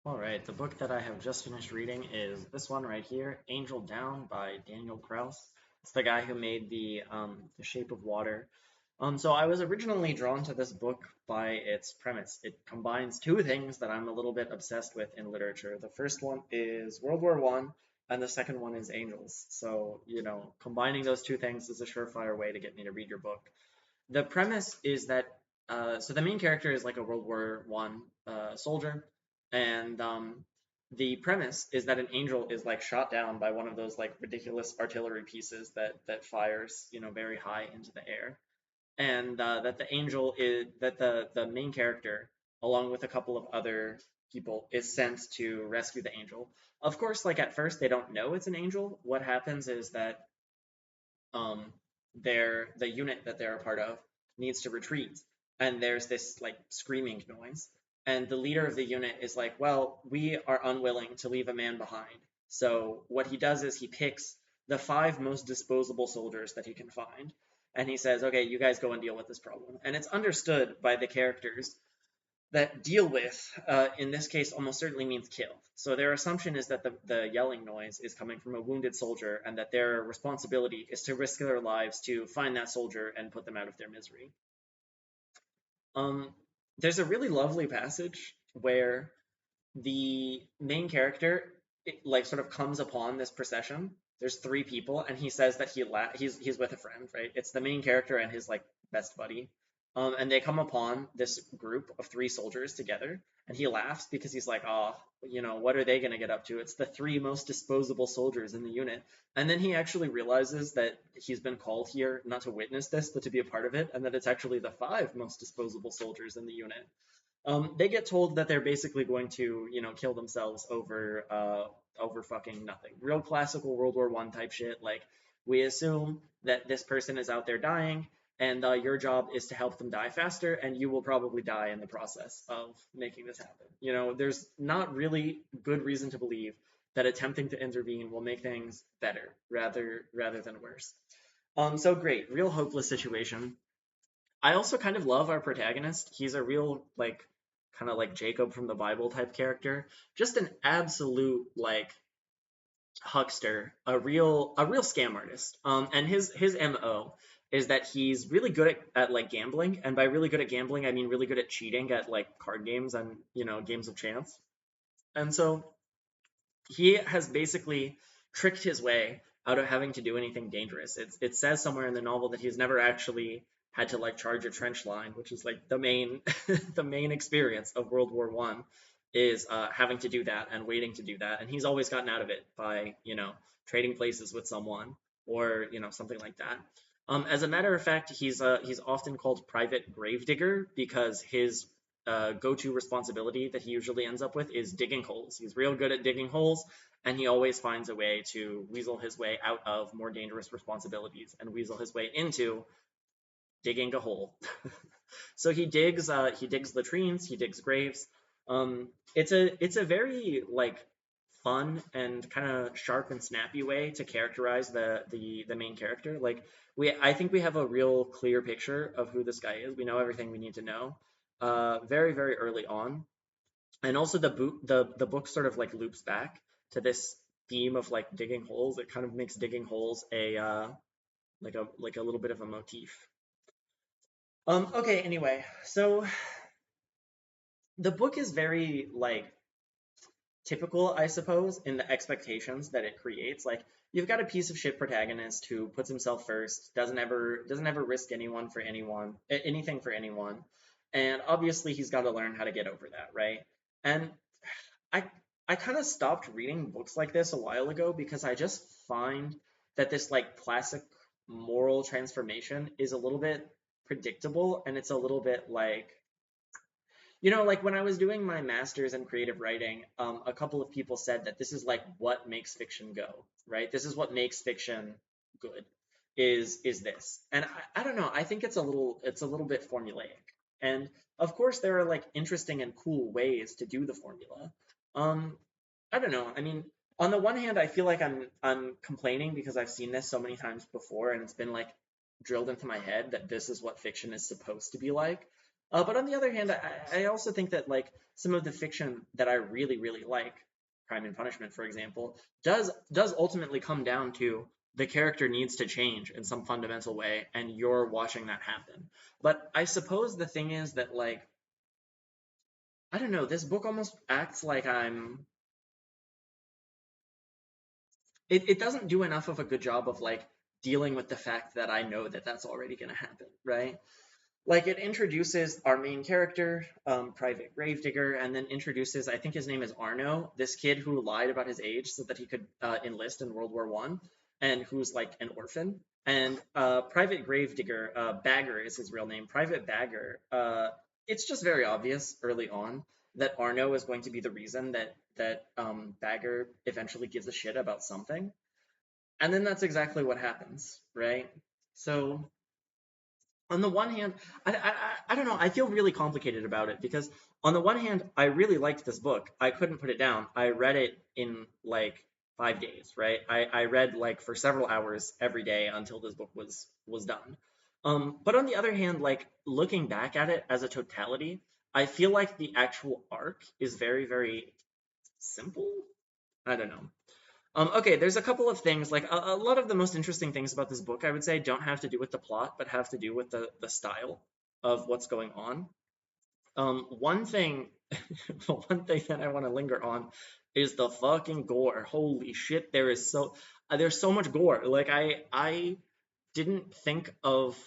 All right, the book that I have just finished reading is this one right here, Angel Down by Daniel Kraus. It's the guy who made the Shape of Water. So I was originally drawn to this book by its premise. It combines two things that I'm a little bit obsessed with in literature. The first one is World War One, and the second one is angels. So, combining those two things is a surefire way to get me to read your book. The premise is that so the main character is like a World War One soldier, and the premise is that an angel is like shot down by one of those like ridiculous artillery pieces that fires very high into the air, and that the angel is that the main character, along with a couple of other people, is sent to rescue the angel. Of course, like at first they don't know it's an angel. What happens is that um, the unit that they're a part of needs to retreat, and there's this like screaming noise, and the leader of the unit is like, well, we are unwilling to leave a man behind. So what he does is he picks the five most disposable soldiers that he can find, and he says, okay, you guys go and deal with this problem. And it's understood by the characters that deal with, in this case, almost certainly means kill. So their assumption is that the yelling noise is coming from a wounded soldier, and that their responsibility is to risk their lives to find that soldier and put them out of their misery. Um, there's a really lovely passage where the main character like sort of comes upon this procession. There's three people, and he says that he's with a friend, right? It's the main character and his like best buddy. And they come upon this group of three soldiers together, and he laughs because he's like, "Oh, what are they gonna get up to? It's the three most disposable soldiers in the unit." And then he actually realizes that he's been called here not to witness this, but to be a part of it, and that it's actually the five most disposable soldiers in the unit. They get told that they're basically going to, kill themselves over fucking nothing. Real classical World War One type shit. Like, we assume that this person is out there dying, and your job is to help them die faster, and you will probably die in the process of making this happen. There's not really good reason to believe that attempting to intervene will make things better rather than worse. So great, real hopeless situation. I also kind of love our protagonist. He's a real like kind of like Jacob from the Bible type character. Just an absolute like huckster, a real scam artist. And his MO is that he's really good at like gambling, and by really good at gambling, I mean really good at cheating at like card games and games of chance. And so he has basically tricked his way out of having to do anything dangerous. It says somewhere in the novel that he's never actually had to like charge a trench line, which is like the main the main experience of World War One is having to do that and waiting to do that, and he's always gotten out of it by trading places with someone or something like that. As a matter of fact, he's often called Private Gravedigger because his go-to responsibility that he usually ends up with is digging holes. He's real good at digging holes, and he always finds a way to weasel his way out of more dangerous responsibilities and weasel his way into digging a hole. So he digs latrines, he digs graves. It's a very like fun and kind of sharp and snappy way to characterize the main character. Like I think we have a real clear picture of who this guy is. We know everything we need to know. Very very early on, and also the book sort of like loops back to this theme of like digging holes. It kind of makes digging holes a like a little bit of a motif. Okay, anyway, so the book is very like typical, I suppose, in the expectations that it creates. Like you've got a piece of shit protagonist who puts himself first, doesn't ever risk anything for anyone, and obviously he's got to learn how to get over that, right? And I I kind of stopped reading books like this a while ago because I just find that this like classic moral transformation is a little bit predictable, and it's a little bit like like when I was doing my master's in creative writing, a couple of people said that this is like what makes fiction go, right? This is what makes fiction good, is this. And I don't know, I think it's a little bit formulaic. And of course there are like interesting and cool ways to do the formula. Um, I don't know. I mean, on the one hand, I feel like I'm complaining because I've seen this so many times before, and it's been like drilled into my head that this is what fiction is supposed to be like. But on the other hand, I also think that like some of the fiction that I really, really like, Crime and Punishment, for example, does ultimately come down to the character needs to change in some fundamental way, and you're watching that happen. But I suppose the thing is that like I don't know, this book almost acts like it doesn't do enough of a good job of like dealing with the fact that I know that that's already going to happen, right? Like it introduces our main character, Private Gravedigger, and then introduces, I think his name is Arno, this kid who lied about his age so that he could enlist in World War One, and who's like an orphan. And Private Gravedigger, Bagger is his real name. Private Bagger. It's just very obvious early on that Arno is going to be the reason that Bagger eventually gives a shit about something, and then that's exactly what happens, right? So on the one hand, I don't know. I feel really complicated about it because on the one hand, I really liked this book. I couldn't put it down. I read it in like 5 days, right? I read like for several hours every day until this book was done. But on the other hand, like looking back at it as a totality, I feel like the actual arc is very, very simple. I don't know. Okay, there's a couple of things, like a lot of the most interesting things about this book, I would say, don't have to do with the plot, but have to do with the style of what's going on. One thing, one thing that I want to linger on is the fucking gore. Holy shit, there's so much gore. Like I didn't think of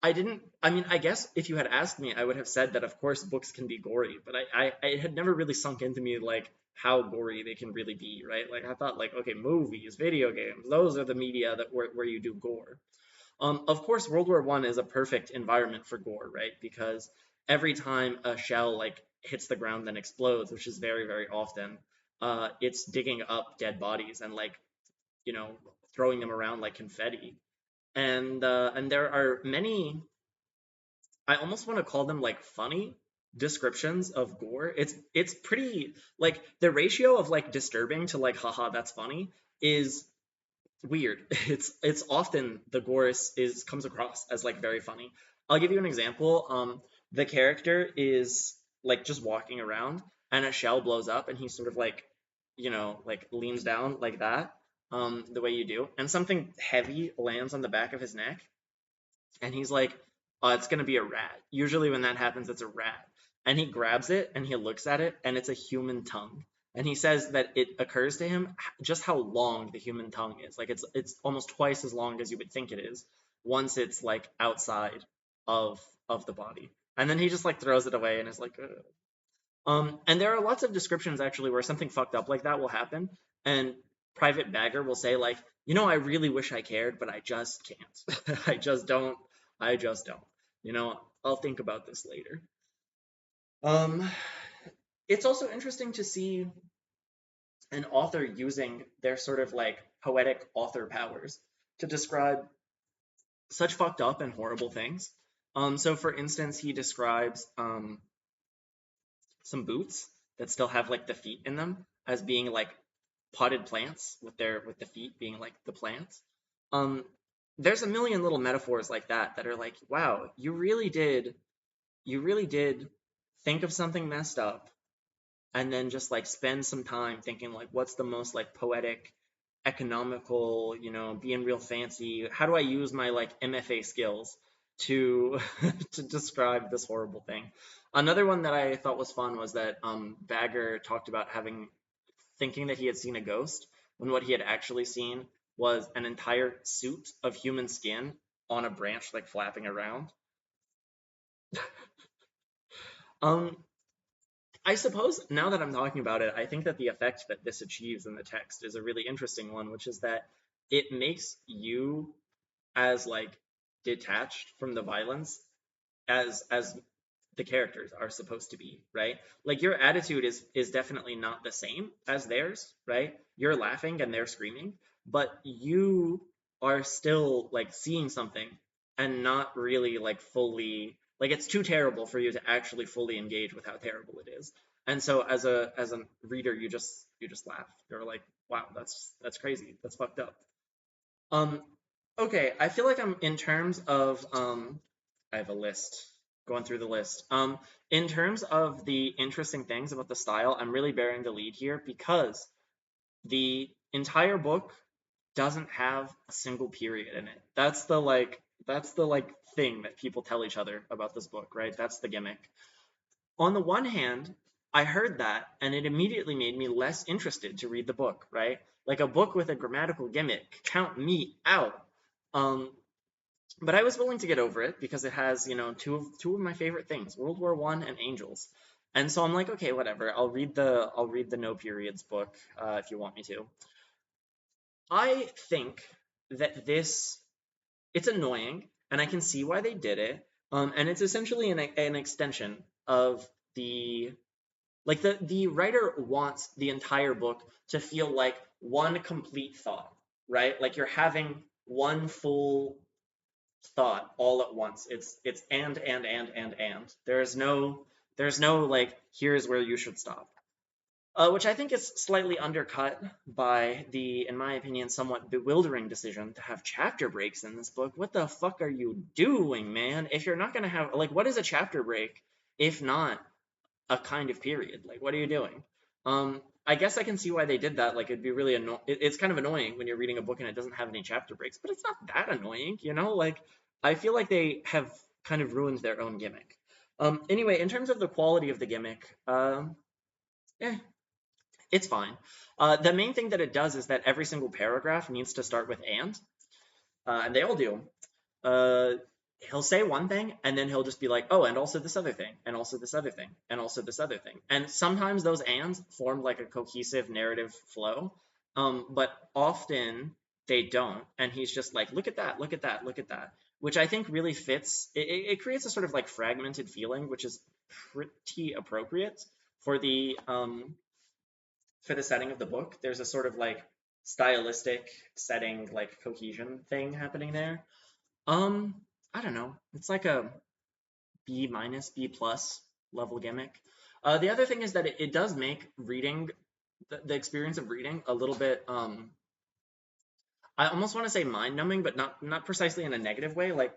I didn't. I mean, I guess if you had asked me, I would have said that of course books can be gory, but it had never really sunk into me like how gory they can really be, right? Like I thought, like okay, movies, video games, those are the media that where you do gore. Of course, World War One is a perfect environment for gore, right? Because every time a shell like hits the ground and explodes, which is very very often, it's digging up dead bodies and like you know throwing them around like confetti. And there are many, I almost want to call them like funny descriptions of gore. It's pretty like the ratio of like disturbing to like haha that's funny is weird. It's often the gore is comes across as like very funny. I'll give you an example. The character is like just walking around and a shell blows up and he sort of like like leans down like that, the way you do, and something heavy lands on the back of his neck and he's like, "Oh, it's gonna be a rat." Usually, when that happens, it's a rat. And he grabs it and he looks at it, and it's a human tongue. And he says that it occurs to him just how long the human tongue is. Like it's almost twice as long as you would think it is once it's like outside of of the body. And then he just like throws it away and is like, "Ugh." And there are lots of descriptions actually where something fucked up like that will happen, and Private Bagger will say like, I really wish I cared, but I just can't. I just don't. I just don't. I'll think about this later. Um, it's also interesting to see an author using their sort of like poetic author powers to describe such fucked up and horrible things. So for instance, he describes some boots that still have like the feet in them as being like potted plants with the feet being like the plants. Um, there's a million little metaphors like that are like, wow, you really did think of something messed up and then just like spend some time thinking like what's the most like poetic, economical, being real fancy, how do I use my like MFA skills to to describe this horrible thing. Another one that I thought was fun was that Bagger talked about having thinking that he had seen a ghost when what he had actually seen was an entire suit of human skin on a branch like flapping around. um I suppose now that I'm talking about it, I think that the effect that this achieves in the text is a really interesting one, which is that it makes you as like detached from the violence as the characters are supposed to be, right? Like your attitude is definitely not the same as theirs, right? You're laughing and they're screaming, but you are still like seeing something and not really like fully, like it's too terrible for you to actually fully engage with how terrible it is. And so as a reader, you just laugh. You're like, wow, that's crazy. That's fucked up. Um okay, I feel like I'm in terms of I have a list. going through the list. In terms of the interesting things about the style, I'm really bearing the lead here because the entire book doesn't have a single period in it. That's the thing that people tell each other about this book, right? That's the gimmick. On the one hand, I heard that and it immediately made me less interested to read the book, right? Like a book with a grammatical gimmick, count me out. Um, but I was willing to get over it because it has, two of my favorite things, World War One and Angels. And so I'm like, okay, whatever. I'll read the no periods book if you want me to. I think that it's annoying, and I can see why they did it. And it's essentially an extension of the writer wants the entire book to feel like one complete thought, right? Like you're having one full thought all at once. It's and. There's no like here's where you should stop. Which I think is slightly undercut by the, in my opinion, somewhat bewildering decision to have chapter breaks in this book. What the fuck are you doing, man? If you're not gonna have like, what is a chapter break if not a kind of period? Like, what are you doing? I guess I can see why they did that. Like, it'd be really it's kind of annoying when you're reading a book and it doesn't have any chapter breaks, but it's not that annoying, you know? Like, I feel like they have kind of ruined their own gimmick. Anyway, in terms of the quality of the gimmick, yeah, it's fine. The main thing that it does is that every single paragraph needs to start with and they all do. Uh, he'll say one thing and then he'll just be like, oh, and also this other thing, and also this other thing, and also this other thing. And sometimes those ands form like a cohesive narrative flow, but often they don't. And he's just like, look at that, look at that, look at that, which I think really fits. It creates a sort of like fragmented feeling, which is pretty appropriate for the setting of the book. There's a sort of like stylistic setting, like cohesion thing happening there. Um, I don't know. It's like a B minus, B plus level gimmick. The other thing is that it does make reading the experience of reading a little bit I almost want to say mind numbing, but not precisely in a negative way. Like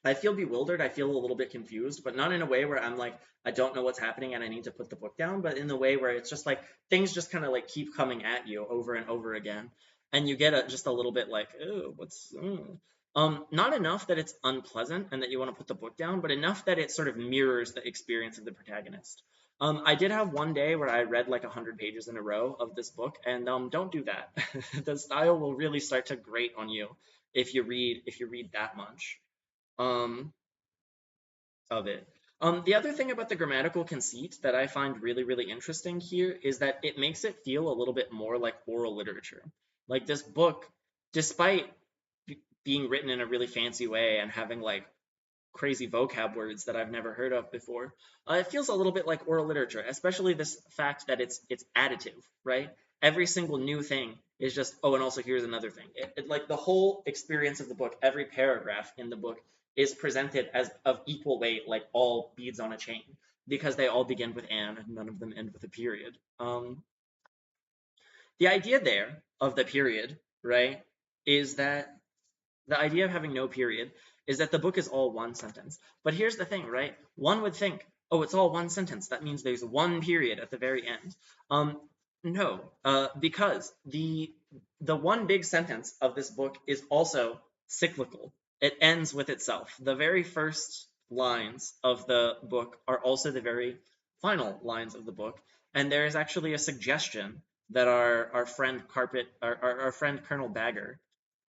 I feel bewildered, I feel a little bit confused, but not in a way where I'm like, I don't know what's happening and I need to put the book down, but in the way where it's just like things just kind of like keep coming at you over and over again. And you get just a little bit like, oh, not enough that it's unpleasant and that you want to put the book down, but enough that it sort of mirrors the experience of the protagonist. I did have one day where I read like 100 pages in a row of this book, and don't do that. The style will really start to grate on you if you read that much um, of it. The other thing about the grammatical conceit that I find really, really interesting here is that it makes it feel a little bit more like oral literature. Like this book, despite being written in a really fancy way and having like crazy vocab words that I've never heard of before. It feels a little bit like oral literature, especially this fact that it's additive, right? Every single new thing is just, oh, and also here's another thing. Like the whole experience of the book, every paragraph in the book is presented as of equal weight, like all beads on a chain, because they all begin with and none of them end with a period. The idea there of the period, right, is that the idea of having no period is that the book is all one sentence. But here's the thing, right? One would think, oh, it's all one sentence. That means there's one period at the very end. No, because the one big sentence of this book is also cyclical. It ends with itself. The very first lines of the book are also the very final lines of the book. And there is actually a suggestion that our friend our friend Colonel Bagger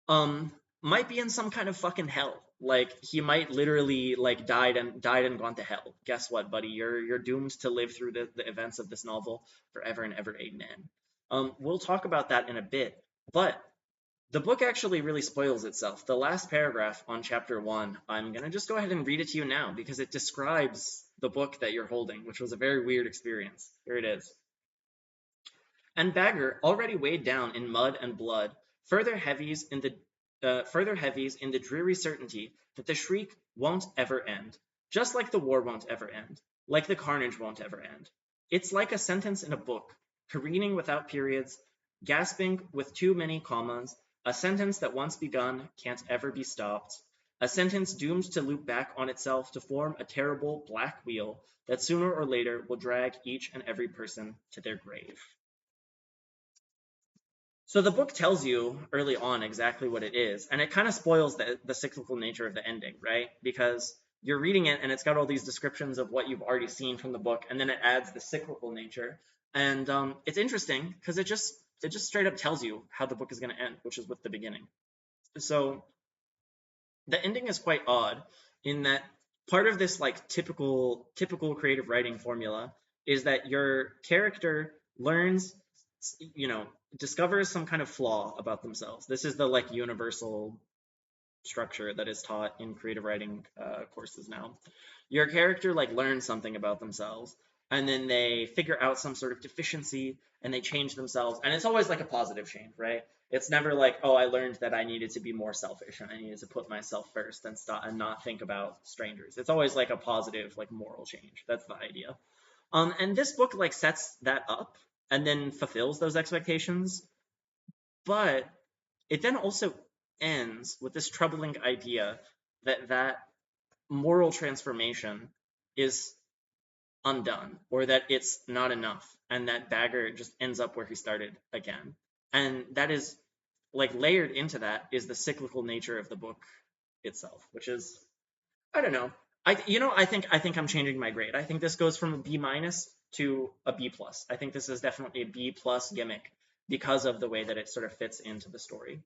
um might be in some kind of fucking hell. Like he might literally like died and gone to hell. Guess what, buddy? You're doomed to live through the events of this novel forever and ever, amen. We'll talk about that in a bit, but the book actually really spoils itself. The last paragraph on chapter one, I'm gonna just go ahead and read it to you now because it describes the book that you're holding, which was a very weird experience. Here it is. And Bagger, already weighed down in mud and blood, further heavies in the dreary certainty that the shriek won't ever end, just like the war won't ever end, like the carnage won't ever end. It's like a sentence in a book, careening without periods, gasping with too many commas, a sentence that once begun can't ever be stopped, a sentence doomed to loop back on itself to form a terrible black wheel that sooner or later will drag each and every person to their grave. So the book tells you early on exactly what it is, and it kind of spoils the cyclical nature of the ending, right? Because you're reading it and it's got all these descriptions of what you've already seen from the book, and then it adds the cyclical nature. And it's interesting because it just straight up tells you how the book is going to end, which is with the beginning. So the ending is quite odd in that part of this like typical creative writing formula is that your character learns, you know, discovers some kind of flaw about themselves. This is the like universal structure that is taught in creative writing courses now. Your character like learns something about themselves, and then they figure out some sort of deficiency and they change themselves, and it's always like a positive change, right? It's never like, oh, I learned that I needed to be more selfish and I needed to put myself first and stop and not think about strangers. It's always like a positive, like moral change. That's the idea. And this book like sets that up and then fulfills those expectations, but it then also ends with this troubling idea that moral transformation is undone or that it's not enough and that Bagger just ends up where he started again. And that is like layered into that is the cyclical nature of the book itself, which is I don't know. I think I'm changing my grade. I think this goes from a B minus to a B plus. I think this is definitely a B plus gimmick because of the way that it sort of fits into the story.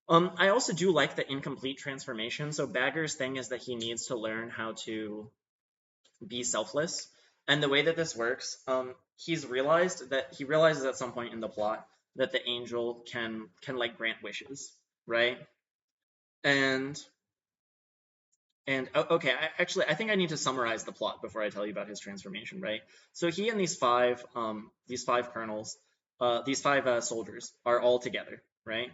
I also do like the incomplete transformation. So Bagger's thing is that he needs to learn how to be selfless, and the way that this works, he realizes at some point in the plot that the angel can like grant wishes, right? And okay, I think I need to summarize the plot before I tell you about his transformation, right? So he and these five colonels, these five soldiers are all together, right?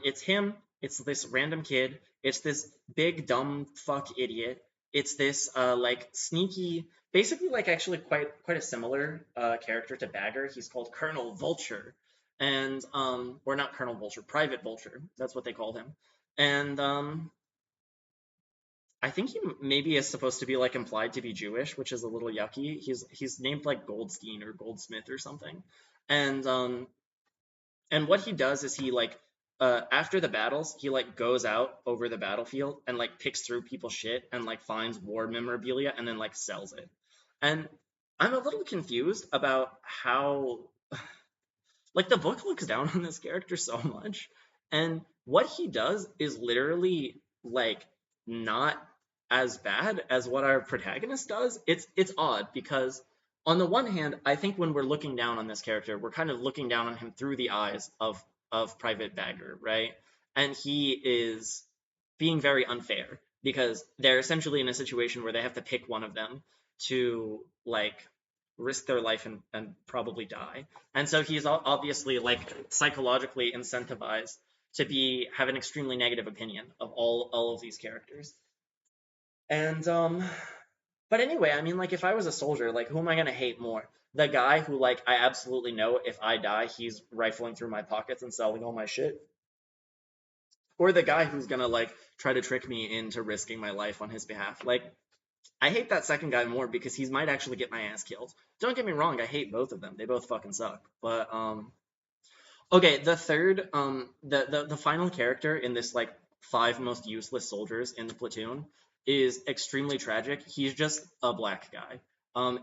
It's him, it's this random kid, it's this big dumb fuck idiot, it's this like sneaky, basically like actually quite a similar character to Bagger. He's called Colonel Vulture, and or not Colonel Vulture, Private Vulture. That's what they called him, and I think he maybe is supposed to be like implied to be Jewish, which is a little yucky. He's named like Goldstein or Goldsmith or something, and what he does is he like after the battles he like goes out over the battlefield and like picks through people's shit and like finds war memorabilia and then like sells it. And I'm a little confused about how like the book looks down on this character so much, and what he does is literally like not as bad as what our protagonist does. It's odd because on the one hand, I think when we're looking down on this character, we're kind of looking down on him through the eyes of Private Bagger, right? And he is being very unfair because they're essentially in a situation where they have to pick one of them to like risk their life and probably die. And so he's obviously like psychologically incentivized to be have an extremely negative opinion of all of these characters. And but anyway, I mean like if I was a soldier, like who am I gonna hate more? The guy who like I absolutely know if I die, he's rifling through my pockets and selling all my shit, or the guy who's gonna like try to trick me into risking my life on his behalf. Like I hate that second guy more because he might actually get my ass killed. Don't get me wrong, I hate both of them. They both fucking suck. But okay, the third the final character in this like five most useless soldiers in the platoon is extremely tragic. He's just a black guy.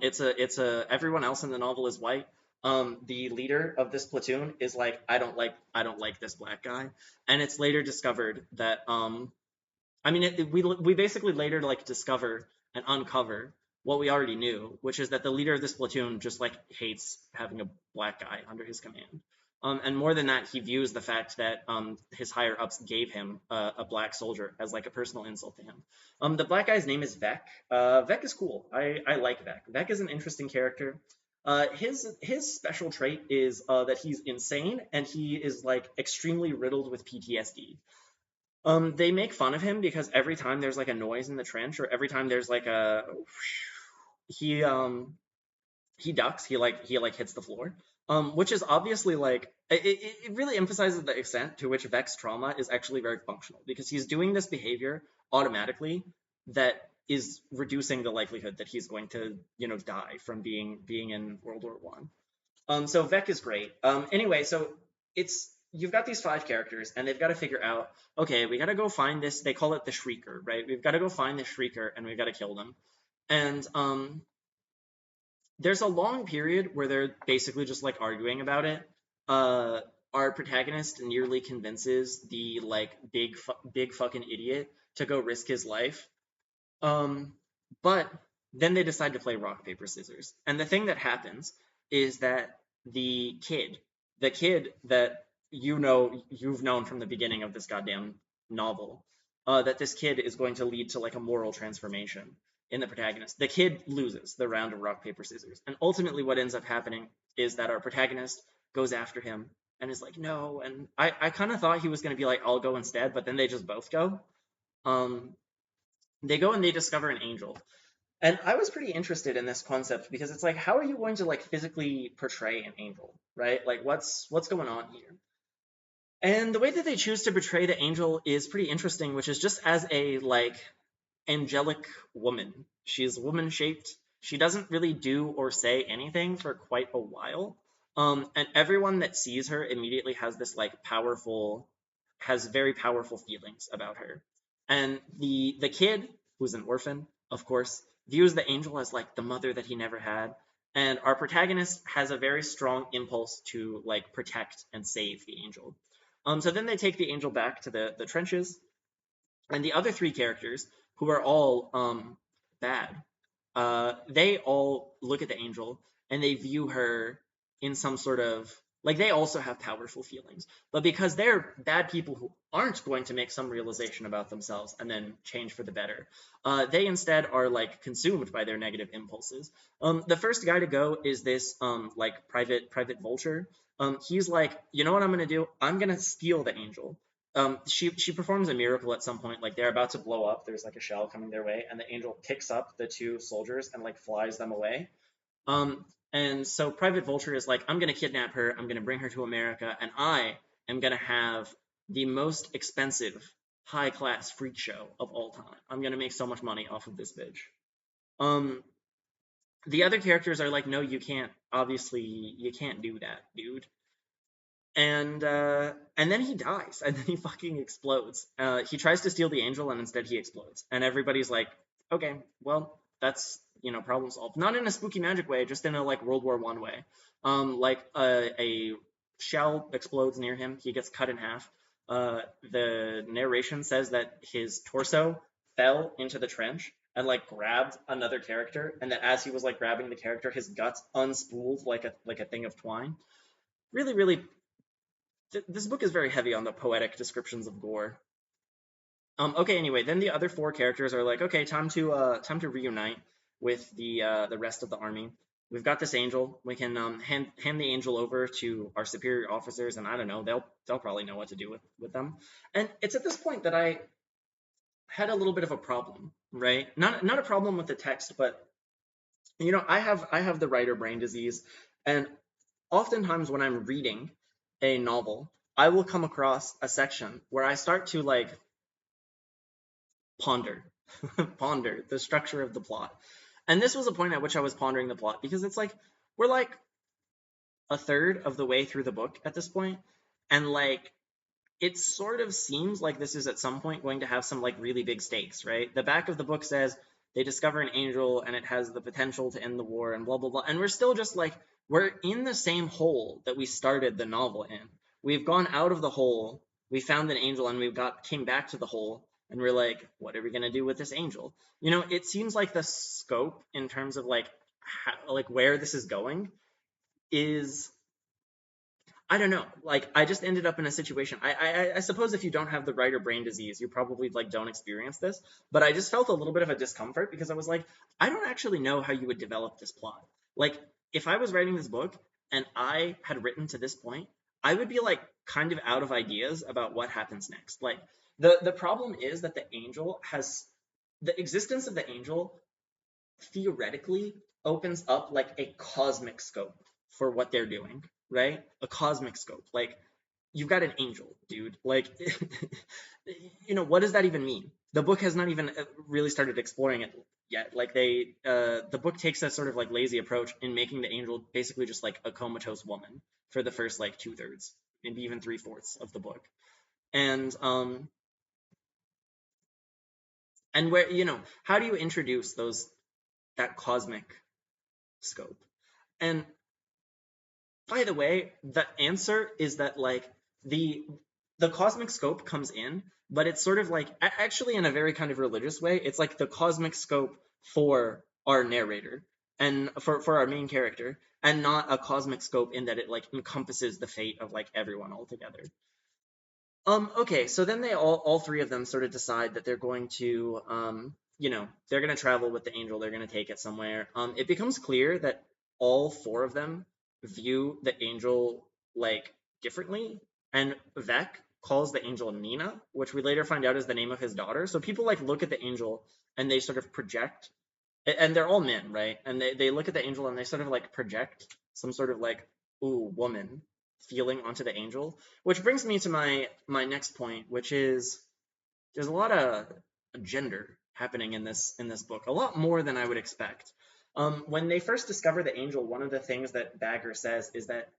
It's a everyone else in the novel is white. The leader of this platoon is like I don't like this black guy, and it's later discovered that I mean, we basically later like discover and uncover what we already knew, which is that the leader of this platoon just like hates having a black guy under his command. And more than that, he views the fact that his higher ups gave him a black soldier as like a personal insult to him. The black guy's name is Vec. Vec is cool. I like Vec. Vec is an interesting character. His special trait is that he's insane and he is like extremely riddled with PTSD. They make fun of him because every time there's like a noise in the trench, or every time there's like a he he ducks, he hits the floor. Which is obviously like it really emphasizes the extent to which Vex's trauma is actually very functional because he's doing this behavior automatically that is reducing the likelihood that he's going to, die from being in World War I. So Vec is great. Anyway, so it's you've got these five characters, and they've got to figure out, okay, we got to go find this. They call it the Shrieker, right? We've got to go find the Shrieker, and we've got to kill them. And there's a long period where they're basically just like arguing about it. Uh, our protagonist nearly convinces the like big fucking idiot to go risk his life. Um, but then they decide to play rock, paper, scissors. And the thing that happens is that the kid that you've known from the beginning of this goddamn novel, that this kid is going to lead to like a moral transformation in the protagonist. The kid loses the round of rock, paper, scissors. And ultimately what ends up happening is that our protagonist goes after him and is like, no. And I kind of thought he was going to be like, I'll go instead, but then they just both go. Um, they go and they discover an angel. And I was pretty interested in this concept because it's like, how are you going to like physically portray an angel, right? Like, what's going on here? And the way that they choose to portray the angel is pretty interesting, which is just as a like angelic woman. She's woman shaped. She doesn't really do or say anything for quite a while. And everyone that sees her immediately has this like has very powerful feelings about her. And the kid, who's an orphan, of course, views the angel as like the mother that he never had. And our protagonist has a very strong impulse to like protect and save the angel. So then they take the angel back to the trenches, and the other three characters, who are all bad, they all look at the angel and they view her in some sort of like they also have powerful feelings, but because they're bad people who aren't going to make some realization about themselves and then change for the better, they instead are like consumed by their negative impulses. The first guy to go is this like private vulture. He's like, you know what I'm gonna do? I'm gonna steal the angel. She performs a miracle at some point, like they're about to blow up. There's like a shell coming their way, and the angel picks up the two soldiers and like flies them away. And so Private Vulture is like, I'm gonna kidnap her. I'm gonna bring her to America, and I am gonna have the most expensive, high class freak show of all time. I'm gonna make so much money off of this bitch. Um, the other characters are like, no, you can't. Obviously, you can't do that, dude. And then he dies, and then he fucking explodes. He tries to steal the angel, and instead he explodes. And everybody's like, okay, well, that's problem solved. Not in a spooky magic way, just in a like World War I way. Like a shell explodes near him. He gets cut in half. The narration says that his torso fell into the trench and like grabbed another character, and that as he was like grabbing the character, his guts unspooled like a thing of twine. Really, really, this book is very heavy on the poetic descriptions of gore. Okay, anyway, then the other four characters are like, okay, time to reunite with the rest of the army. We've got this angel. We can hand the angel over to our superior officers, and I don't know, they'll probably know what to do with them. And it's at this point that I had a little bit of a problem, right? Not a problem with the text, but I have the writer brain disease, and oftentimes when I'm reading a novel, I will come across a section where I start to like ponder ponder the structure of the plot. And this was a point at which I was pondering the plot because it's like we're like a third of the way through the book at this point, and like it sort of seems like this is at some point going to have some like really big stakes, right? The back of the book says they discover an angel and it has the potential to end the war and blah blah blah, and we're still just like we're in the same hole that we started the novel in. We've gone out of the hole, we found an angel, and came back to the hole, and we're like, what are we gonna do with this angel? It seems like the scope in terms of like like where this is going is, I don't know. Like, I just ended up in a situation. I suppose if you don't have the writer brain disease, you probably like don't experience this. But I just felt a little bit of a discomfort because I was like, I don't actually know how you would develop this plot. Like, if I was writing this book and I had written to this point, I would be like kind of out of ideas about what happens next. Like, the problem is that the existence of the angel theoretically opens up like a cosmic scope for what they're doing, right? A cosmic scope. Like you've got an angel, dude. Like, what does that even mean? The book has not even really started exploring it yet. Like the book takes a sort of like lazy approach in making the angel basically just like a comatose woman for the first like 2/3, maybe even 3/4 of the book. And where how do you introduce that cosmic scope? And by the way, the answer is that like the the cosmic scope comes in, but it's sort of like actually in a very kind of religious way. It's like the cosmic scope for our narrator and for our main character, and not a cosmic scope in that it like encompasses the fate of like everyone altogether. Okay, so then they all three of them sort of decide that they're going to, they're going to travel with the angel. They're going to take it somewhere. It becomes clear that all four of them view the angel like differently, and Vec calls the angel Nina, which we later find out is the name of his daughter. So people like look at the angel and they sort of project, and they're all men, right? And they look at the angel and they sort of like project some sort of like, ooh, woman feeling onto the angel. Which brings me to my next point, which is there's a lot of gender happening in this book, a lot more than I would expect. When they first discover the angel, one of the things that Bagger says is that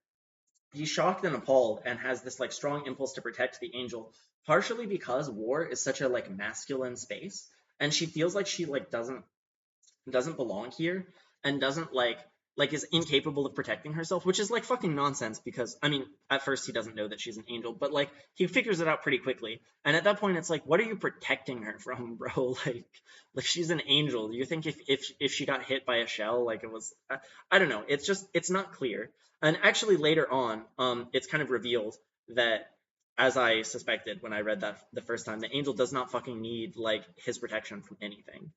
he's shocked and appalled and has this like strong impulse to protect the angel, partially because war is such a like masculine space, and she feels like she like doesn't belong here and doesn't like is incapable of protecting herself, which is like fucking nonsense because I mean, at first he doesn't know that she's an angel, but like he figures it out pretty quickly. And at that point it's like, what are you protecting her from, bro? Like she's an angel. Do you think if she got hit by a shell, like it was I don't know. It's just it's not clear. And actually later on, it's kind of revealed that, as I suspected when I read that the first time, the angel does not fucking need like his protection from anything.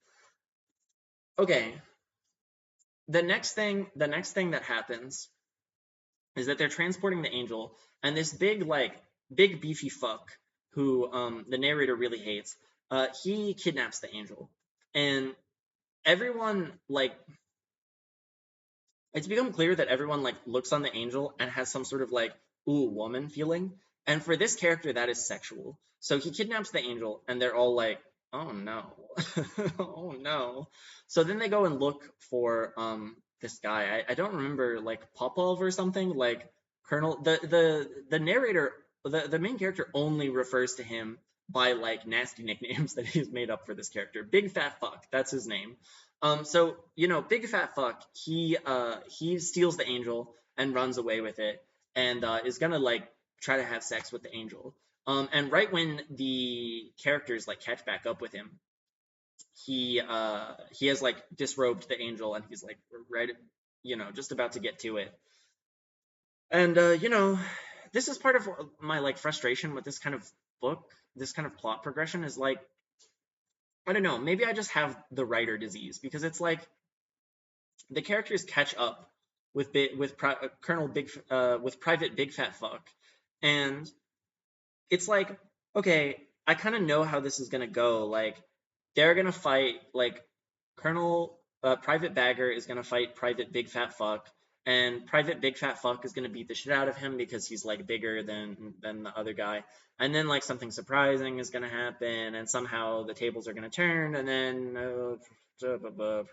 Okay, the next thing that happens is that they're transporting the angel, and this big beefy fuck who the narrator really hates, he kidnaps the angel. And everyone like it's become clear that everyone like looks on the angel and has some sort of like ooh woman feeling, and for this character that is sexual. So he kidnaps the angel and they're all like, oh no. Oh no. So then they go and look for this guy. I don't remember, like Popov or something, like Colonel. The narrator, the main character only refers to him by like nasty nicknames that he's made up for this character. Big fat fuck, that's his name. So big fat fuck, he steals the angel and runs away with it, and is gonna like try to have sex with the angel. And right when the characters like catch back up with him, he has like disrobed the angel and he's like right, just about to get to it. And this is part of my like frustration with this kind of book, this kind of plot progression is like, I don't know, maybe I just have the writer disease because it's like the characters catch up with Colonel Big with Private Big Fat Fuck, and it's like, okay, I kind of know how this is gonna go. Like they're gonna fight, like Colonel Private Bagger is gonna fight Private Big Fat Fuck, and Private Big Fat Fuck is gonna beat the shit out of him because he's like bigger than the other guy. And then like something surprising is gonna happen, and somehow the tables are gonna turn, and then the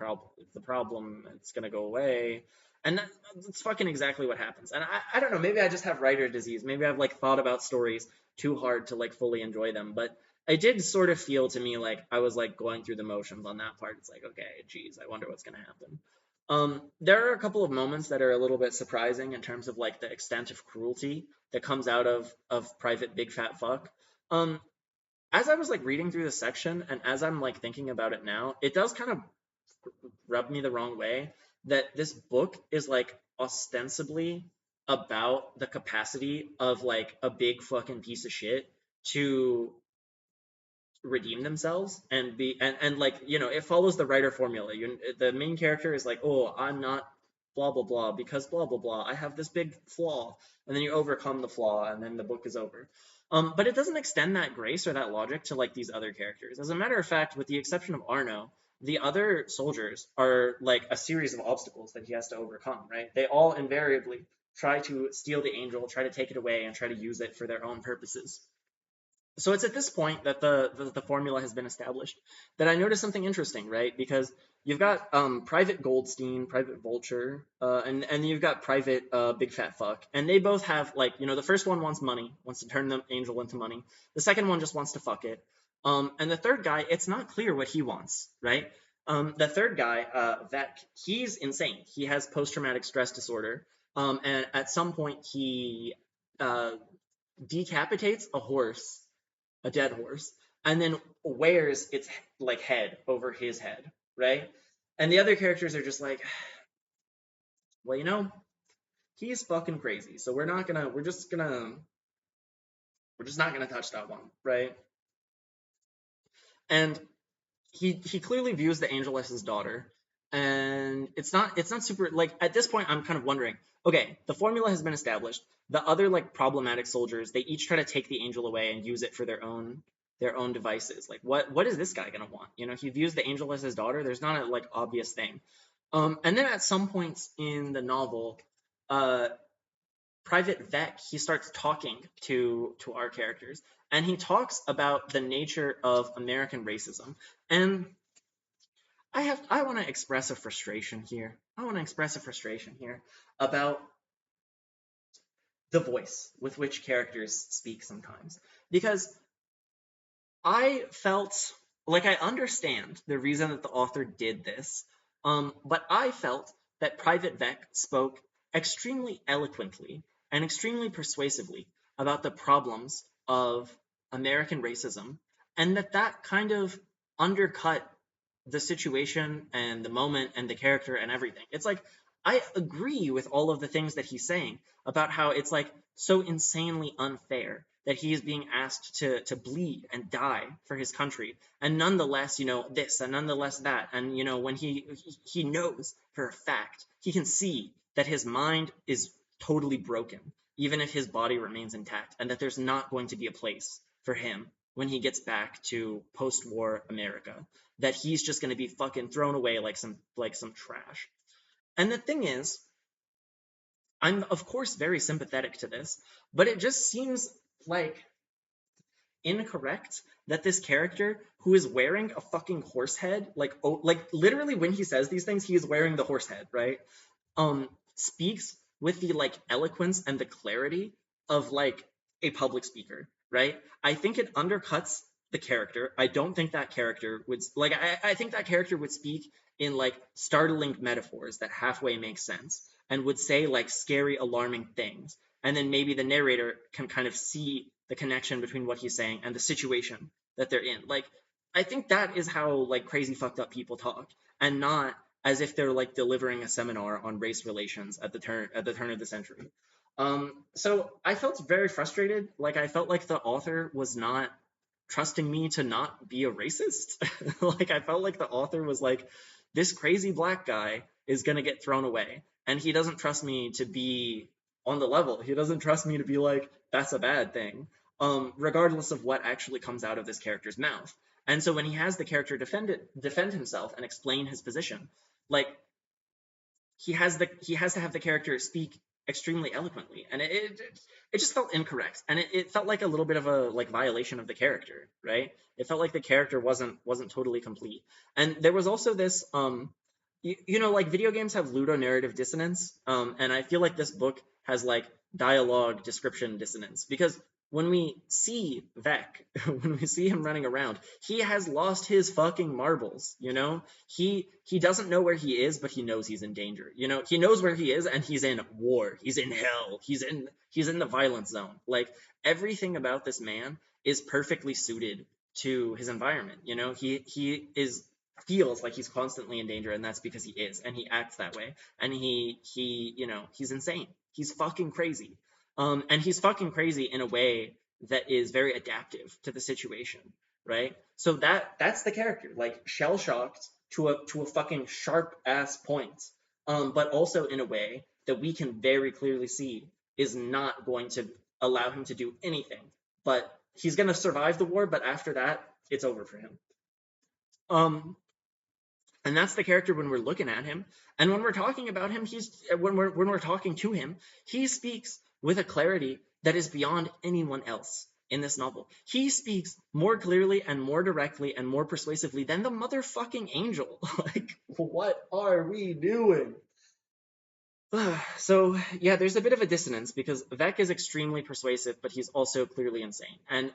problem it's gonna go away. And that's fucking exactly what happens. And I don't know, maybe I just have writer disease. Maybe I've like thought about stories too hard to like fully enjoy them. But it did sort of feel to me like I was like going through the motions on that part. It's like, okay, geez, I wonder what's gonna happen. There are a couple of moments that are a little bit surprising in terms of like the extent of cruelty that comes out of Private Big Fat Fuck. Um, as I was like reading through the section and as I'm like thinking about it now, it does kind of rub me the wrong way that this book is like ostensibly about the capacity of like a big fucking piece of shit to redeem themselves and be and like it follows the writer formula. The main character is like, oh, I'm not blah blah blah because blah blah blah, I have this big flaw, and then you overcome the flaw and then the book is over. But it doesn't extend that grace or that logic to like these other characters. As a matter of fact, with the exception of Arno, the other soldiers are like a series of obstacles that he has to overcome, right? They all invariably try to steal the angel, try to take it away, and try to use it for their own purposes. So it's at this point that the formula has been established that I noticed something interesting, right? Because you've got Private Goldstein, Private Vulture, and you've got Private Big Fat Fuck, and they both have like the first one wants money, wants to turn the angel into money. The second one just wants to fuck it. And the third guy, it's not clear what he wants, right? The third guy, Vec, he's insane. He has post-traumatic stress disorder. And at some point he uh, decapitates a horse, a dead horse, and then wears its like head over his head, right? And the other characters are just like, well, he's fucking crazy, so we're just not gonna touch that one, right? And he clearly views the angel as his daughter, and it's not super like at this point I'm kind of wondering, okay, the formula has been established. The other like problematic soldiers, they each try to take the angel away and use it for their own devices. Like what is this guy gonna want? He views the angel as his daughter. There's not a like obvious thing. And then at some points in the novel, uh Private Vec, he starts talking to our characters, and he talks about the nature of American racism. And I want to express a frustration here. I want to express a frustration here about the voice with which characters speak sometimes, because I felt like I understand the reason that the author did this, but I felt that Private Vec spoke extremely eloquently and extremely persuasively about the problems of American racism, and that kind of undercut the situation and the moment and the character and everything. It's like I agree with all of the things that he's saying about how it's like so insanely unfair that he is being asked to bleed and die for his country, and nonetheless, this and nonetheless that, and when he knows for a fact, he can see that his mind is totally broken, even if his body remains intact, and that there's not going to be a place for him when he gets back to post-war America, that he's just going to be fucking thrown away like some trash. And the thing is, I'm of course very sympathetic to this, but it just seems like incorrect that this character who is wearing a fucking horse head, like like literally when he says these things, he is wearing the horse head, right? Speaks with the like eloquence and the clarity of like a public speaker, right? I think it undercuts the character. I don't think that character would like I think that character would speak in like startling metaphors that halfway make sense and would say like scary, alarming things. And then maybe the narrator can kind of see the connection between what he's saying and the situation that they're in. Like, I think that is how like crazy fucked up people talk, and not as if they're like delivering a seminar on race relations at the turn of the century. So I felt very frustrated. Like I felt like the author was not trusting me to not be a racist. Like I felt like the author was like, this crazy black guy is gonna get thrown away, and he doesn't trust me to be on the level. He doesn't trust me to be like, that's a bad thing, regardless of what actually comes out of this character's mouth. And so when he has the character defend himself and explain his position, like he has to have the character speak extremely eloquently, and it just felt incorrect, and it felt like a little bit of a like violation of the character, right? It felt like the character wasn't totally complete. And there was also this like video games have ludonarrative dissonance, and I feel like this book has like dialogue description dissonance, because when we see Vec, when we see him running around, he has lost his fucking marbles. He doesn't know where he is, but he knows he's in danger. He knows where he is, and he's in war. He's in hell. He's in the violence zone. Like everything about this man is perfectly suited to his environment. He is feels like he's constantly in danger, and that's because he is, and he acts that way, and he's insane. He's fucking crazy. And he's fucking crazy in a way that is very adaptive to the situation, right? So that's the character, like shell shocked to a fucking sharp ass point, but also in a way that we can very clearly see is not going to allow him to do anything. But he's gonna survive the war, but after that, it's over for him. Um, And that's the character when we're looking at him. And when we're talking about him, when we're talking to him, he speaks with a clarity that is beyond anyone else in this novel. He speaks more clearly and more directly and more persuasively than the motherfucking angel. Like, what are we doing? So yeah, there's a bit of a dissonance because Vec is extremely persuasive, but he's also clearly insane. And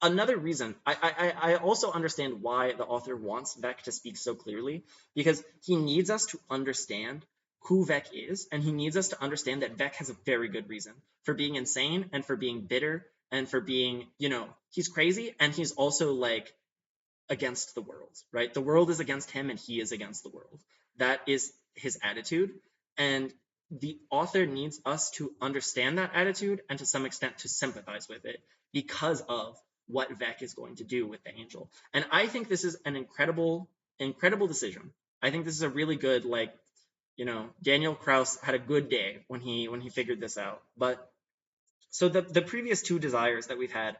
another reason I also understand why the author wants Vec to speak so clearly, because he needs us to understand who Vec is, and he needs us to understand that Vec has a very good reason for being insane and for being bitter and for being, he's crazy, and he's also like against the world, right? The world is against him and he is against the world. That is his attitude. And the author needs us to understand that attitude and to some extent to sympathize with it because of what Vec is going to do with the angel. And I think this is an incredible decision. I think this is a really good, like, Daniel Kraus had a good day when he figured this out. But so the previous two desires that we've had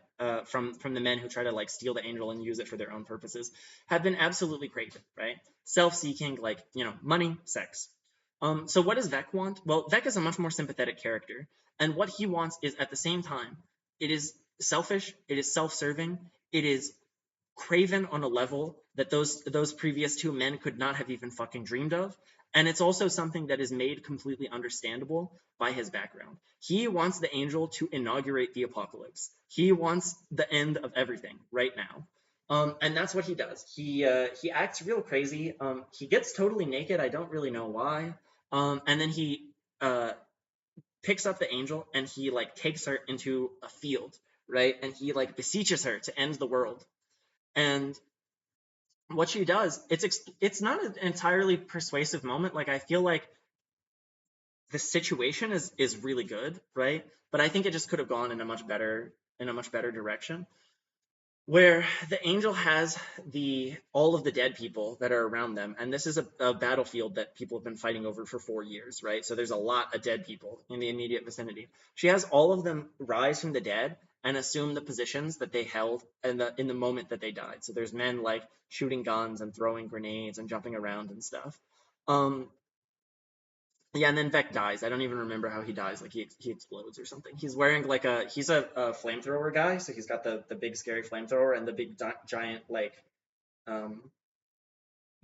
from the men who try to like steal the angel and use it for their own purposes have been absolutely craven, right? Self-seeking, like money, sex. So what does Vec want? Well, Vec is a much more sympathetic character, and what he wants is at the same time, it is selfish, it is self-serving, it is craven on a level that those previous two men could not have even fucking dreamed of. And it's also something that is made completely understandable by his background. He wants the angel to inaugurate the apocalypse. He wants the end of everything right now. And that's what he does. He acts real crazy. He gets totally naked. I don't really know why. And then he picks up the angel and he like takes her into a field, right? And he like beseeches her to end the world. And what she does, it's not an entirely persuasive moment. Like I feel like the situation is really good, right? But I think it just could have gone in a much better direction. Where the angel has the all of the dead people that are around them, and this is a battlefield that people have been fighting over for 4 years, right? So there's a lot of dead people in the immediate vicinity. She has all of them rise from the dead and assume the positions that they held in the moment that they died. So there's men like shooting guns and throwing grenades and jumping around and stuff. Um, yeah, and then Vec dies. I don't even remember how he dies. Like he explodes or something. He's wearing like he's a flamethrower guy, so he's got the big scary flamethrower and the big giant like um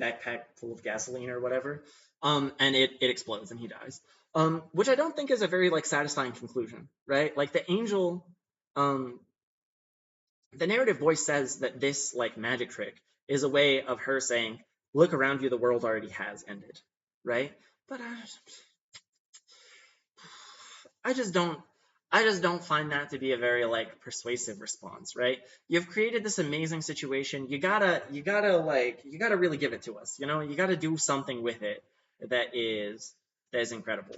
backpack full of gasoline or whatever. And it explodes and he dies. Which I don't think is a very like satisfying conclusion, right? Like um the narrative voice says that this like magic trick is a way of her saying, "Look around you, the world already has ended," right? But I just don't I just don't find that to be a very like persuasive response, right? You've created this amazing situation. You gotta really give it to us. You gotta do something with it that is that is incredible.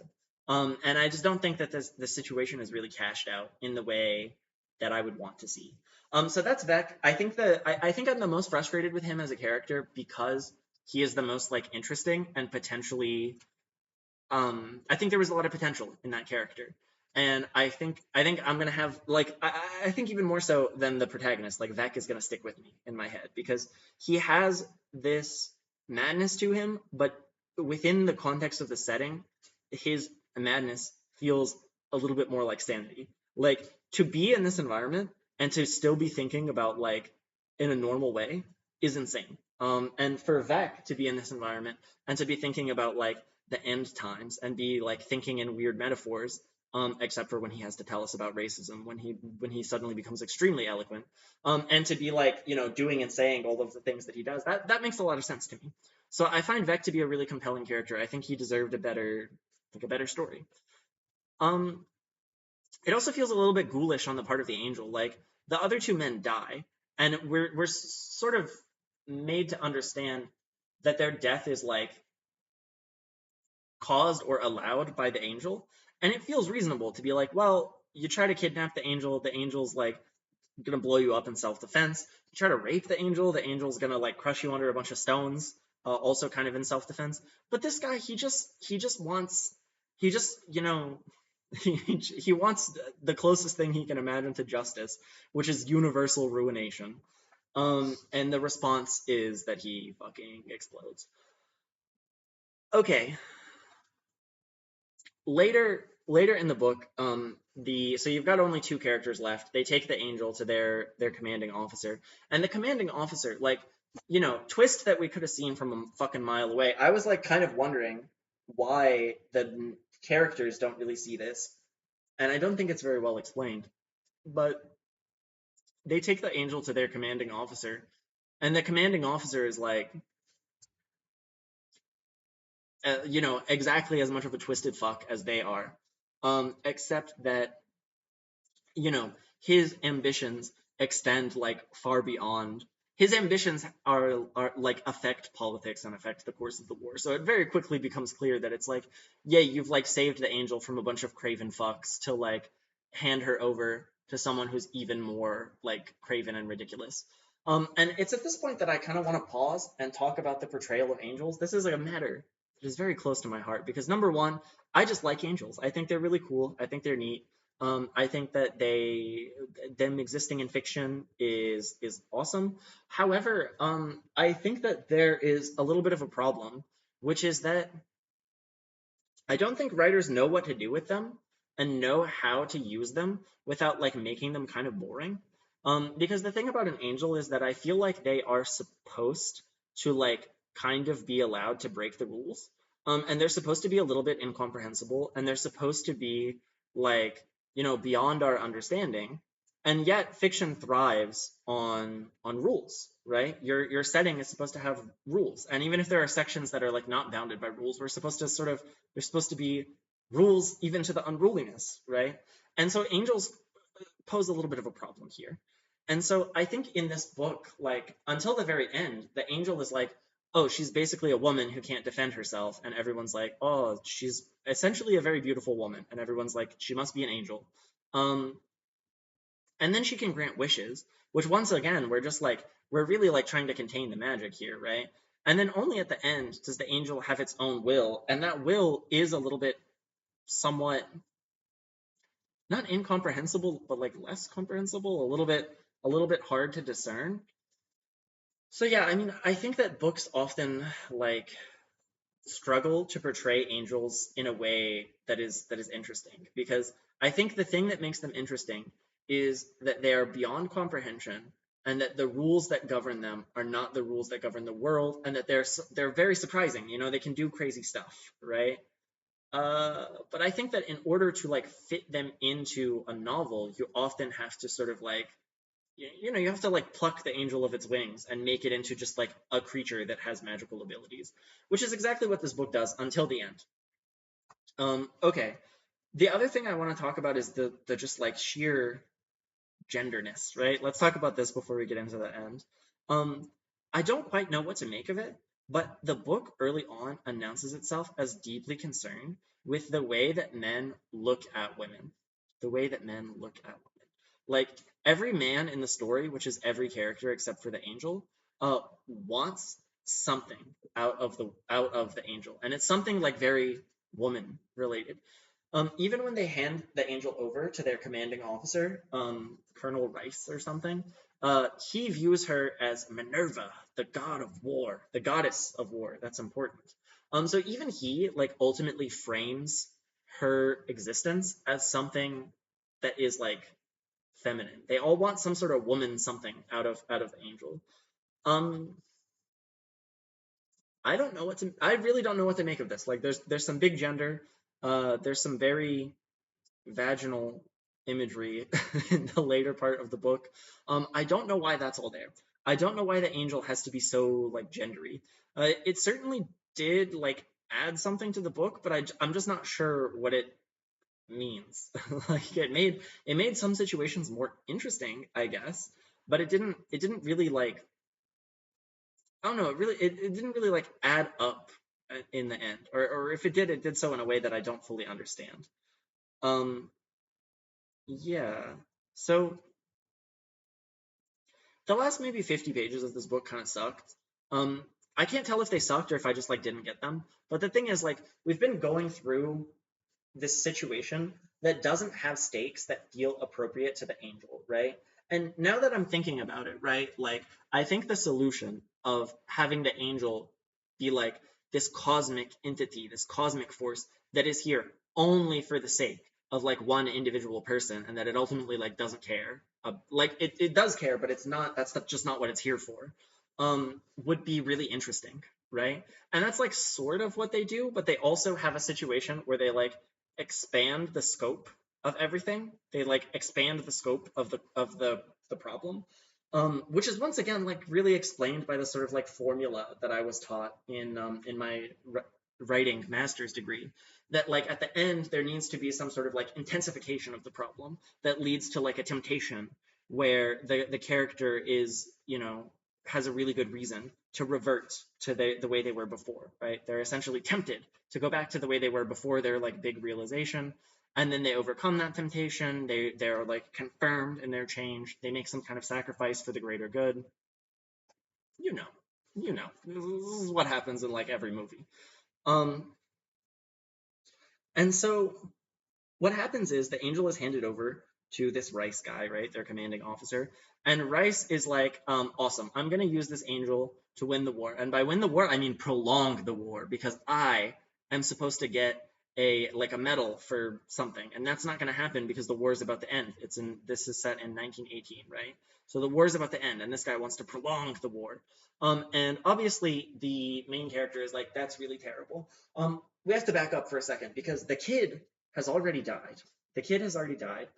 And I just don't think that this situation is really cashed out in the way that I would want to see. So that's Vec. I think I'm the most frustrated with him as a character because he is the most like interesting and potentially I think there was a lot of potential in that character, and I think I'm gonna have like I think even more so than the protagonist, like Vec is gonna stick with me in my head because he has this madness to him, but within the context of the setting, his madness feels a little bit more like sanity. Like to be in this environment and to still be thinking about like in a normal way is insane. And for Vec to be in this environment and to be thinking about like the end times and be like thinking in weird metaphors, except for when he has to tell us about racism, when he suddenly becomes extremely eloquent, and to be like doing and saying all of the things that he does, that makes a lot of sense to me. So I find Vec to be a really compelling character. I think he deserved a better story. Um, it also feels a little bit ghoulish on the part of the angel. Like the other two men die, and we're sort of made to understand that their death is like caused or allowed by the angel. And it feels reasonable to be like, well, you try to kidnap the angel's like gonna blow you up in self-defense. You try to rape the angel's gonna like crush you under a bunch of stones, also kind of in self-defense. But this guy, he just wants, he just, he wants the closest thing he can imagine to justice, which is universal ruination. And the response is that he fucking explodes. Okay, later in the book, the so you've got only two characters left. They take the angel to their commanding officer, and the commanding officer, like, twist that we could have seen from a fucking mile away. I was like kind of wondering why the characters don't really see this, and I don't think it's very well explained. But they take the angel to their commanding officer, and the commanding officer is like, exactly as much of a twisted fuck as they are, except that his ambitions extend like far beyond. His ambitions are like affect politics and affect the course of the war. So it very quickly becomes clear that it's like, yeah, you've like saved the angel from a bunch of craven fucks to like hand her over to someone who's even more like craven and ridiculous. And it's at this point that I kind of want to pause and talk about the portrayal of angels. This is like a matter that is very close to my heart because number one, I just like angels. I think they're really cool. I think they're neat. I think that them existing in fiction is awesome. However, I think that there is a little bit of a problem, which is that I don't think writers know what to do with them and know how to use them without like making them kind of boring. Because the thing about an angel is that I feel like they are supposed to like kind of be allowed to break the rules. And they're supposed to be a little bit incomprehensible, and they're supposed to be like, beyond our understanding. And yet fiction thrives on rules, right? Your setting is supposed to have rules. And even if there are sections that are like not bounded by rules, we're supposed to sort of there's supposed to be rules even to the unruliness, right? And so angels pose a little bit of a problem here. And so I think in this book, like until the very end, the angel is like, oh, she's basically a woman who can't defend herself. And everyone's like, oh, she's essentially a very beautiful woman. And everyone's like, she must be an angel. Um, and then she can grant wishes, which once again, we're really like trying to contain the magic here, right? And then only at the end does the angel have its own will, and that will is a little bit somewhat not incomprehensible, but like less comprehensible, a little bit hard to discern. So yeah, I mean, I think that books often like struggle to portray angels in a way that is interesting because I think the thing that makes them interesting is that they are beyond comprehension and that the rules that govern them are not the rules that govern the world and that they're very surprising. They can do crazy stuff, right? But I think that in order to like fit them into a novel, you often have to sort of like you have to like pluck the angel of its wings and make it into just like a creature that has magical abilities, which is exactly what this book does until the end. Okay. The other thing I want to talk about is the just like sheer genderness, right? Let's talk about this before we get into the end. Um, I don't quite know what to make of it, but the book early on announces itself as deeply concerned with the way that men look at women. The way that men look at women. Like every man in the story, which is every character except for the angel, wants something out of the angel, and it's something like very woman related. Even when they hand the angel over to their commanding officer, Colonel Rice or something, he views her as Minerva, the god of war, the goddess of war. That's important. So even he like ultimately frames her existence as something that is like feminine. They all want some sort of woman something out of the angel. Um, I really don't know what to make of this. Like there's some big gender. There's some very vaginal imagery in the later part of the book. I don't know why that's all there. I don't know why the angel has to be so like gendery. It certainly did like add something to the book, but I'm just not sure what it means. Like it made some situations more interesting, I guess, but it didn't really like I don't know. It didn't really like add up in the end, or if it did so in a way that I don't fully understand. Um, yeah. So the last maybe 50 pages of this book kind of sucked. Um, I can't tell if they sucked or if I just like didn't get them. But the thing is, like, we've been going through this situation that doesn't have stakes that feel appropriate to the angel, right? And now that I'm thinking about it, right, like I think the solution of having the angel be like this cosmic entity, this cosmic force that is here only for the sake of like one individual person, and that it ultimately like doesn't care. Like it does care, but it's not. That's just not what it's here for. Would be really interesting, right? And that's like sort of what they do, but they also have a situation where they like expand the scope of everything. They like expand the scope of the problem, which is once again like really explained by the sort of like formula that I was taught in my writing master's degree. That like at the end there needs to be some sort of like intensification of the problem that leads to like a temptation where the character is, you know, has a really good reason to revert to the way they were before, right? They're essentially tempted to go back to the way they were before their like big realization, and then they overcome that temptation. They're like confirmed in their change. They make some kind of sacrifice for the greater good. You know, this is what happens in like every movie. Um, and so what happens is the angel is handed over to this Rice guy, right? Their commanding officer. And Rice is like, awesome, I'm going to use this angel to win the war. And by win the war, I mean prolong the war, because I am supposed to get a medal for something. And that's not going to happen because the war is about to end. This is set in 1918, right? So the war is about to end, and this guy wants to prolong the war. And obviously the main character is like, that's really terrible. We have to back up for a second because the kid has already died. The kid has already died.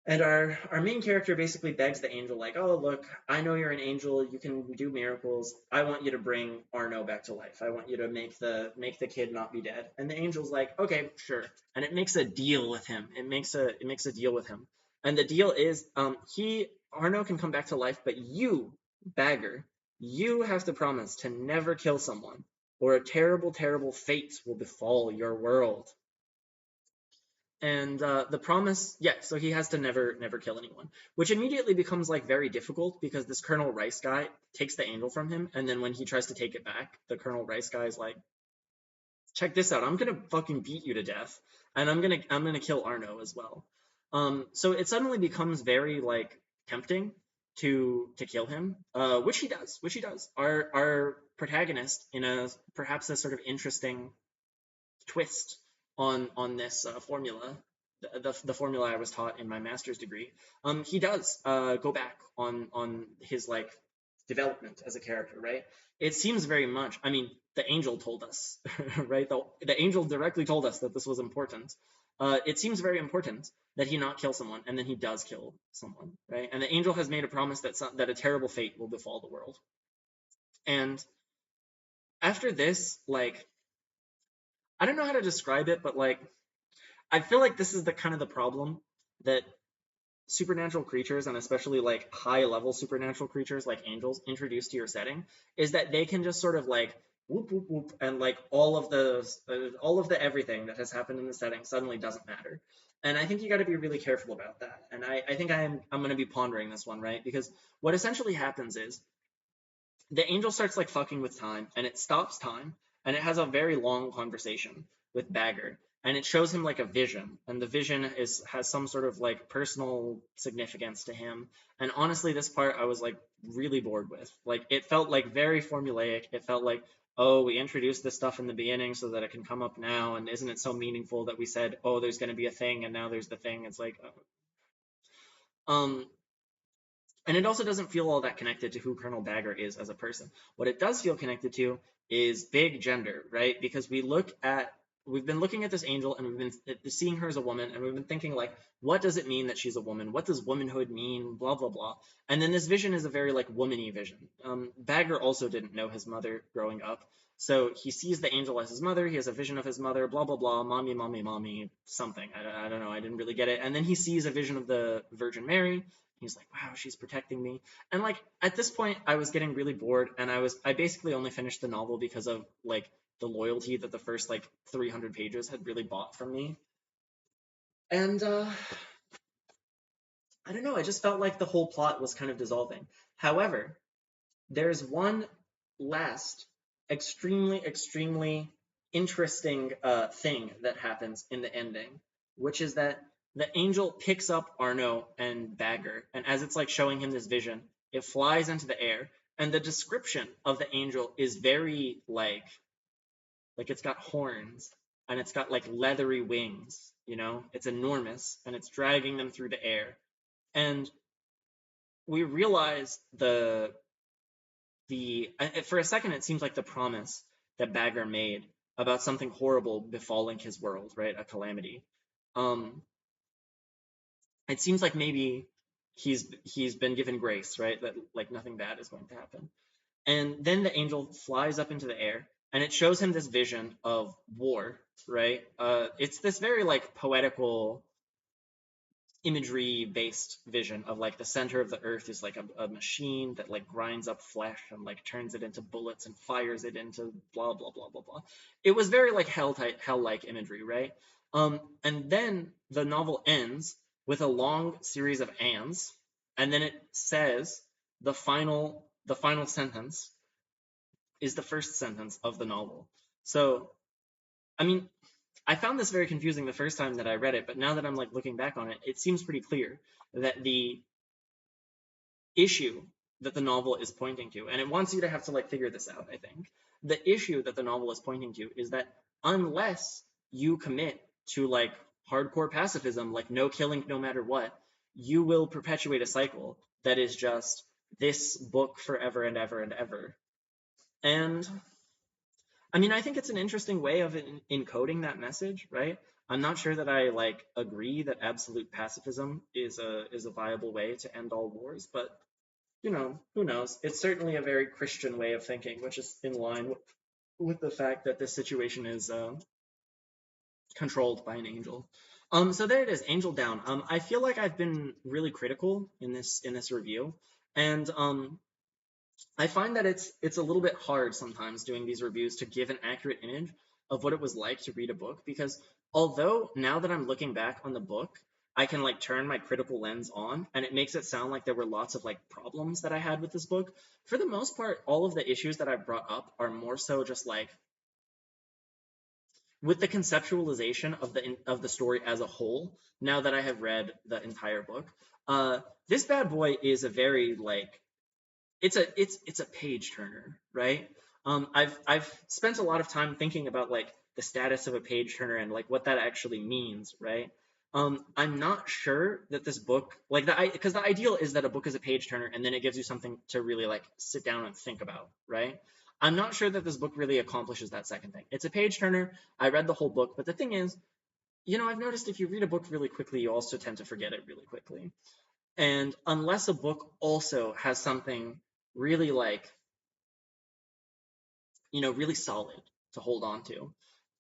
And our main character basically begs the angel, like, oh, look, I know you're an angel. You can do miracles. I want you to bring Arno back to life. I want you to make the kid not be dead. And the angel's like, okay, sure. And it makes a deal with him. It makes a deal with him. And the deal is, Arno can come back to life, but you, Bagger, you have to promise to never kill someone, or a terrible, terrible fate will befall your world. And the promise, yeah, so he has to never kill anyone, which immediately becomes like very difficult because this Colonel Rice guy takes the angel from him, and then when he tries to take it back, the Colonel Rice guy is like, check this out, I'm gonna fucking beat you to death, and I'm gonna kill Arno as well. So it suddenly becomes very like tempting to kill him, which he does. Our protagonist, in a perhaps a sort of interesting twist on this formula, the formula I was taught in my master's degree, he does go back on his like development as a character, right? It seems very much. I mean, the angel told us, right? The angel directly told us that this was important. It seems very important that he not kill someone, and then he does kill someone, right? And the angel has made a promise that a terrible fate will befall the world. And after this, like, I don't know how to describe it, but like I feel like this is the kind of the problem that supernatural creatures, and especially like high level supernatural creatures like angels, introduce to your setting, is that they can just sort of like whoop whoop whoop, and like all of the everything that has happened in the setting suddenly doesn't matter. And I think you got to be really careful about that. And I think I'm going to be pondering this one, right? Because what essentially happens is the angel starts like fucking with time, and it stops time, and it has a very long conversation with Bagger, and it shows him like a vision, and the vision has some sort of like personal significance to him. And honestly, this part I was like really bored with. Like it felt like very formulaic. It felt like, oh, we introduced this stuff in the beginning so that it can come up now, and isn't it so meaningful that we said, oh, there's going to be a thing, and now there's the thing. It's like, um and it also doesn't feel all that connected to who Colonel Bagger is as a person. What it does feel connected to is big gender, right? Because we've been looking at this angel, and we've been seeing her as a woman, and we've been thinking like, what does it mean that she's a woman? What does womanhood mean? Blah blah blah. And then this vision is a very like womany vision. Bagger also didn't know his mother growing up, so he sees the angel as his mother. He has a vision of his mother. Blah blah blah. Mommy, mommy, mommy. Something. I don't know. I didn't really get it. And then he sees a vision of the Virgin Mary. He's like, wow, she's protecting me. And like at this point, I was getting really bored, and I basically only finished the novel because of like the loyalty that the first like 300 pages had really bought from me. And I don't know, I just felt like the whole plot was kind of dissolving. However, there's one last extremely interesting thing that happens in the ending, which is that the angel picks up Arno and Bagger, and as it's like showing him this vision, it flies into the air. And the description of the angel is very like it's got horns and it's got like leathery wings, it's enormous and it's dragging them through the air. And we realize the for a second it seems like the promise that Bagger made about something horrible befalling his world, right? A calamity. Um, it seems like maybe he's been given grace, right? That like nothing bad is going to happen. And then the angel flies up into the air and it shows him this vision of war, right? It's this very like poetical imagery based vision of like the center of the earth is like a machine that like grinds up flesh and like turns it into bullets and fires it into blah blah blah blah blah. It was very like hell like imagery, right? And then the novel ends with a long series of ands, and then it says the final sentence is the first sentence of the novel. So I mean, I found this very confusing the first time that I read it, but now that I'm like looking back on it, it seems pretty clear that the issue that the novel is pointing to, and it wants you to have to like figure this out, I think. The issue that the novel is pointing to is that unless you commit to like hardcore pacifism, like no killing no matter what, you will perpetuate a cycle that is just this book forever and ever and ever. And I mean, I think it's an interesting way of encoding that message, right? I'm not sure that I like agree that absolute pacifism is a viable way to end all wars, but who knows? It's certainly a very Christian way of thinking, which is in line with the fact that this situation is controlled by an angel. So there it is, Angel Down. I feel like I've been really critical in this review, and I find that it's a little bit hard sometimes doing these reviews to give an accurate image of what it was like to read a book, because although now that I'm looking back on the book, I can like turn my critical lens on and it makes it sound like there were lots of like problems that I had with this book. For the most part, all of the issues that I brought up are more so just like with the conceptualization of the story as a whole. Now that I have read the entire book, this bad boy is a very like it's a page turner, right? I've spent a lot of time thinking about like the status of a page turner and like what that actually means, right? I'm not sure that this book like that because the ideal is that a book is a page turner and then it gives you something to really like sit down and think about, right? I'm not sure that this book really accomplishes that second thing. It's a page turner. I read the whole book, but the thing is, I've noticed if you read a book really quickly, you also tend to forget it really quickly. And unless a book also has something really like, really solid to hold on to,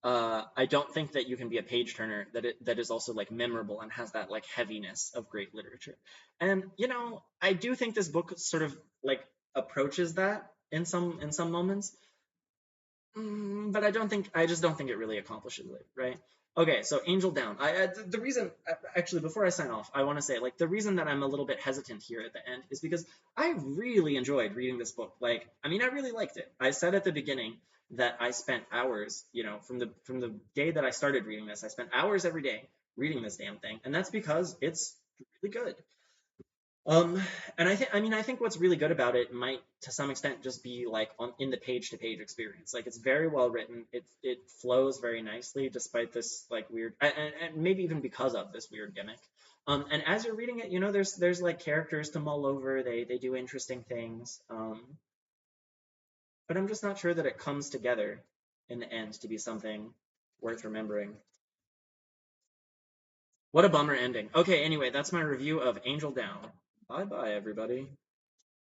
I don't think that you can be a page turner that is also like memorable and has that like heaviness of great literature. And I do think this book sort of like approaches that in some moments. But I just don't think it really accomplishes it, right? Okay, so Angel Down. The reason, actually, before I sign off, I want to say, like, the reason that I'm a little bit hesitant here at the end is because I really enjoyed reading this book. Like, I mean, I really liked it. I said at the beginning that I spent hours, from the day that I started reading this, I spent hours every day reading this damn thing, and that's because it's really good. Um, and I think what's really good about it might, to some extent, just be like in the page to page experience. Like it's very well written. It flows very nicely despite this like weird, and maybe even because of this weird gimmick. And as you're reading it, there's like characters to mull over. They do interesting things. But I'm just not sure that it comes together in the end to be something worth remembering. What a bummer ending. Okay, anyway, that's my review of Angel Down. Bye bye, everybody.